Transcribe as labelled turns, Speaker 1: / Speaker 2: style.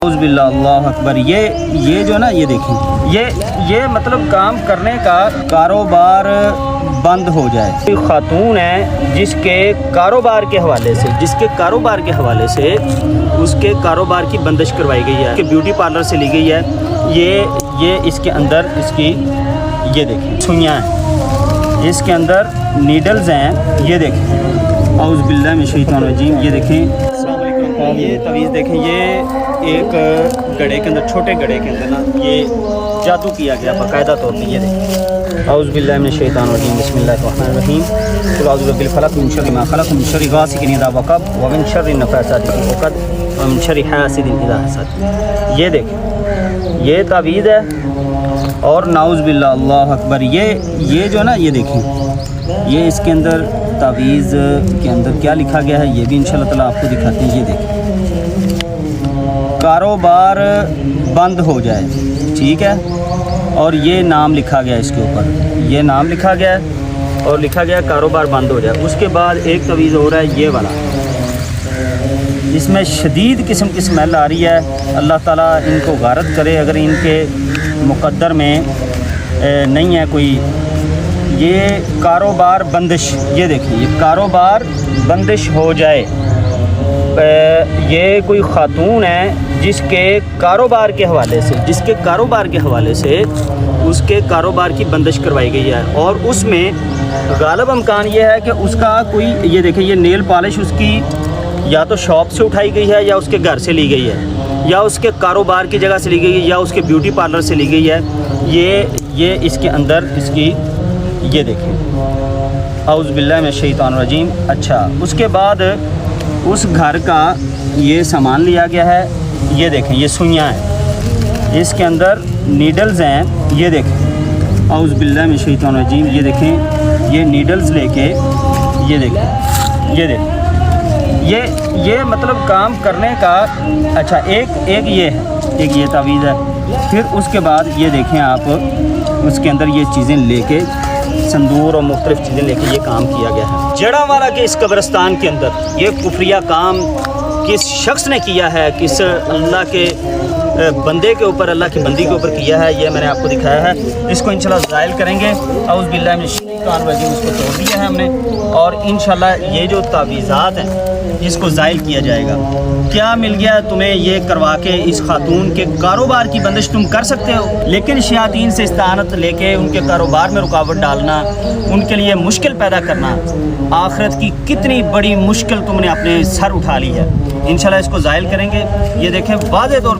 Speaker 1: बिल्ला अल्लाह अकबर। ये जो ना ये देखें, ये मतलब काम करने का कारोबार बंद हो जाए। कोई खातून है जिसके कारोबार के हवाले से उसके कारोबार की बंदिश करवाई गई है, कि ब्यूटी पार्लर से ली गई है। ये इसके अंदर इसकी ये देखें सुइयाँ हैं, इसके अंदर नीडल्स हैं। ये देखें औज़ बिल्लाहि मिनश शैतानिर रजीम। ये देखें ये तवीज़ देखें, ये एक गड़े के अंदर, छोटे गड़े के अंदर ना ये जादू किया गया बाकायदा तौर पे। ये देखें औज़ु बिल्लाहि मिनश शैतानिर रजीम, बिस्मिल्लाहिर रहमानिर रहीम। कुल औज़ु बिरब्बिल फलक मिन शर्रि मा खलक़ मिन शर्रि गासिकिन इज़ा वक़ब व मिन शर्रि नफ़ासाति फ़िल उक़द व मिन शर्रि हासिदिन इज़ा हसद। ये देखें ये तावीज़ है। और नाउज़ बिल्लाह अल्लाह अकबर। ये जो ना ये देखें, ये इसके अंदर तावीज़ के अंदर क्या लिखा गया है ये भी इंशाअल्लाह ताला आपको दिखाते हैं। ये देखें कारोबार बंद हो जाए, ठीक है। और ये नाम लिखा गया इसके ऊपर, ये नाम लिखा गया है और लिखा गया कारोबार बंद हो जाए। उसके बाद एक तवीज़ हो रहा है ये वाला, इसमें शदीद किस्म की स्मेल आ रही है। अल्लाह ताला इनको गारत करे अगर इनके मुक़द्दर में नहीं है कोई। ये कारोबार बंदिश, ये देखिए ये कारोबार बंदिश हो जाए। ये कोई ख़ातून है जिसके कारोबार के हवाले से उसके कारोबार की बंदिश करवाई गई है। और उसमें गालिब इम्कान ये है कि उसका कोई, ये देखिए ये नेल पॉलिश उसकी या तो शॉप से उठाई गई है या उसके घर से ली गई है या उसके कारोबार की जगह से ली गई है या उसके ब्यूटी पार्लर से ली गई है। ये इसके अंदर इसकी ये देखें औज़ु बिल्लाहि मिनश शैतानिर रजीम। अच्छा, उसके बाद उस घर का ये सामान लिया गया है। ये देखें ये सुइयाँ हैं, इसके अंदर नीडल्स हैं। ये देखें औज़ु बिल्लाहि मिनश शैतानिर रजीम। ये देखें ये नीडल्स लेके ये देखें ये मतलब काम करने का। अच्छा, एक ये है, एक ये तावीज़ है। फिर उसके बाद ये देखें आप, उसके अंदर ये चीज़ें लेके संदूर और मुख्तलिफ चीज़ें लेके ये काम किया गया है। जड़ावाला के इस कब्रिस्तान के अंदर ये कुफरिया काम किस शख्स ने किया है, किस अल्लाह के बंदे के ऊपर, अल्लाह की बंदी के ऊपर किया है, ये मैंने आपको दिखाया है। इसको इंशाल्लाह ज़ाइल करेंगे। औज़ु बिल्लाहि मिनश शैतानिर रजीम, उसको तोड़ दिया है हमने। और इंशाल्लाह ये जो तावीज़ात हैं इसको ज़ाइल किया जाएगा। क्या मिल गया तुम्हें, ये करवा के इस खातून के कारोबार की बंदिश तुम कर सकते हो, लेकिन शयातीन से इस्तानत लेके उनके कारोबार में रुकावट डालना, उनके लिए मुश्किल पैदा करना, आखिरत की कितनी बड़ी मुश्किल तुमने अपने सर उठा ली है। इंशाल्लाह इसको ज़ाइल करेंगे। ये देखें वाज़ेह तौर